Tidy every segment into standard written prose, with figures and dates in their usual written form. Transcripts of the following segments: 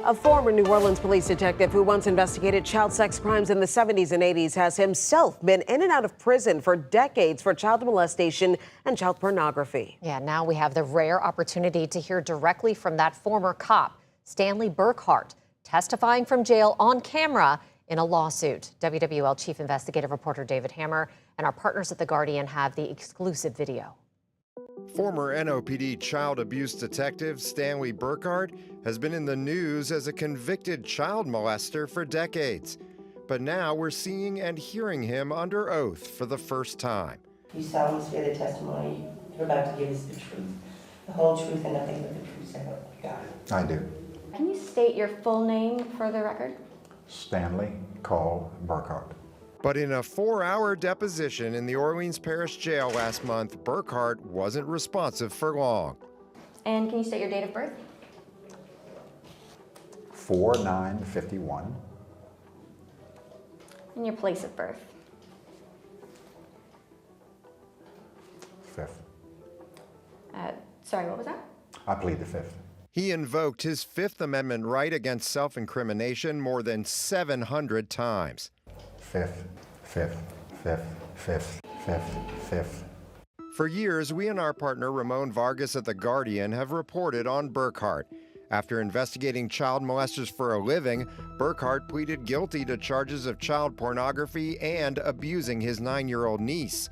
A former New Orleans police detective who once investigated child sex crimes in the 70s and 80s has himself been in and out of prison for decades for child molestation and child pornography. Yeah, now we have the rare opportunity to hear directly from that former cop, Stanley Burkhardt, testifying from jail on camera in a lawsuit. WWL Chief Investigative Reporter David Hammer and our partners at The Guardian have the exclusive video. Former NOPD child abuse detective Stanley Burkhardt has been in the news as a convicted child molester for decades. But now we're seeing and hearing him under oath for the first time. You solemnly swear the testimony you're about to give is the truth, the whole truth, and nothing but the truth, so help you God. I do. Can you state your full name for the record? Stanley Cole Burkhardt. But in a 4-hour deposition in the Orleans Parish Jail last month, Burkhardt wasn't responsive for long. And can you state your date of birth? 4/9/51. And your place of birth? 5th. Sorry, what was that? I plead the 5th. He invoked his Fifth Amendment right against self-incrimination more than 700 times. 5th, 5th, 5th, 5th, 5th, 5th. For years, we and our partner Ramon Vargas at The Guardian have reported on Burkhardt. After investigating child molesters for a living, Burkhardt pleaded guilty to charges of child pornography and abusing his 9-year-old niece.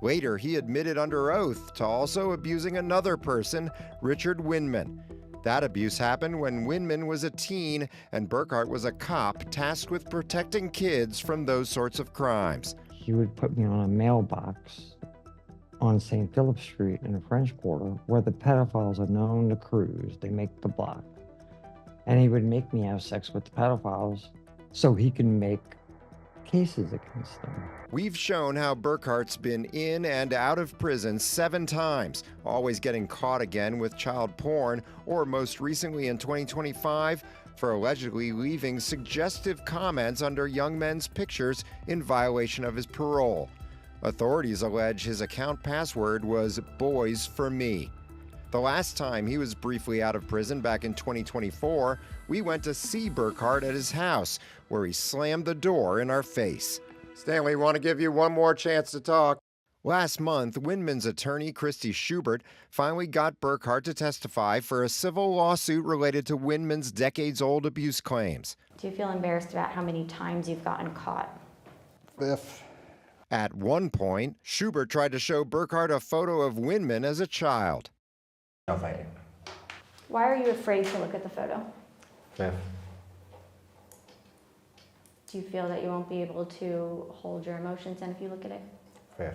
Later, he admitted under oath to also abusing another person, Richard Winman. That abuse happened when Winman was a teen and Burkhardt was a cop tasked with protecting kids from those sorts of crimes. He would put me on a mailbox on St. Philip Street in the French Quarter where the pedophiles are known to cruise. They make the block. And he would make me have sex with the pedophiles so he can make cases against them. We've shown how Burkhardt's been in and out of prison 7 times, always getting caught again with child porn, or most recently in 2025, for allegedly leaving suggestive comments under young men's pictures in violation of his parole. Authorities allege his account password was Boys for Me. The last time he was briefly out of prison back in 2024, we went to see Burkhardt at his house, where he slammed the door in our face. Stanley, want to give you one more chance to talk. Last month, Winman's attorney, Christy Schubert, finally got Burkhardt to testify for a civil lawsuit related to Winman's decades-old abuse claims. Do you feel embarrassed about how many times you've gotten caught? 5th. At one point, Schubert tried to show Burkhardt a photo of Winman as a child. No, thank you. Why are you afraid to look at the photo? 5th. Do you feel that you won't be able to hold your emotions in if you look at it? 5th.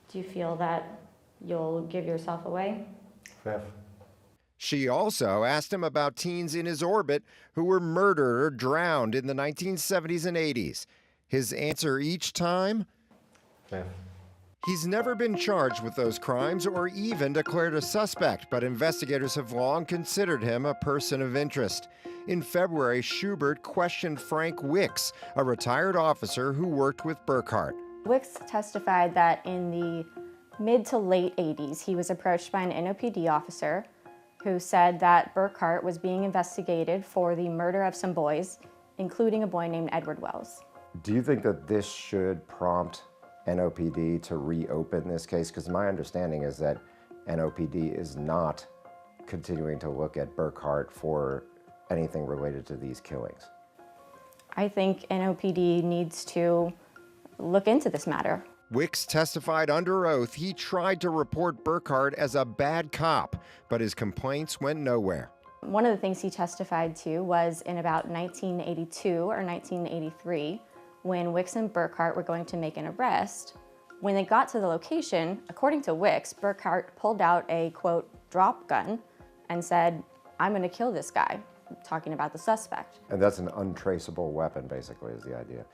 Do you feel that you'll give yourself away? 5th. She also asked him about teens in his orbit who were murdered or drowned in the 1970s and 80s. His answer each time? 5th. He's never been charged with those crimes or even declared a suspect, but investigators have long considered him a person of interest. In February, Schubert questioned Frank Wicks, a retired officer who worked with Burkhardt. Wicks testified that in the mid to late 80s, he was approached by an NOPD officer who said that Burkhardt was being investigated for the murder of some boys, including a boy named Edward Wells. Do you think that this should prompt NOPD to reopen this case? Because my understanding is that NOPD is not continuing to look at Burkhardt for anything related to these killings. I think NOPD needs to look into this matter. Wicks testified under oath he tried to report Burkhardt as a bad cop, but his complaints went nowhere. One of the things he testified to was in about 1982 or 1983, when Wicks and Burkhardt were going to make an arrest. When they got to the location, according to Wicks, Burkhardt pulled out a, quote, drop gun and said, "I'm gonna kill this guy," talking about the suspect. And that's an untraceable weapon, basically, is the idea.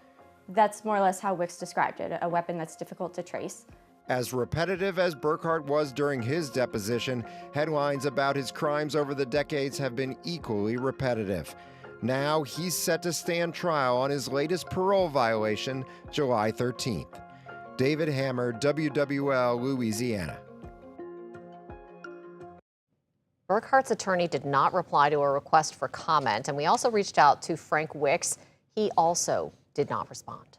That's more or less how Wicks described it, a weapon that's difficult to trace. As repetitive as Burkhardt was during his deposition, headlines about his crimes over the decades have been equally repetitive. Now he's set to stand trial on his latest parole violation, July 13th. David Hammer, WWL, Louisiana. Burkhardt's attorney did not reply to a request for comment, and we also reached out to Frank Wicks. He also did not respond.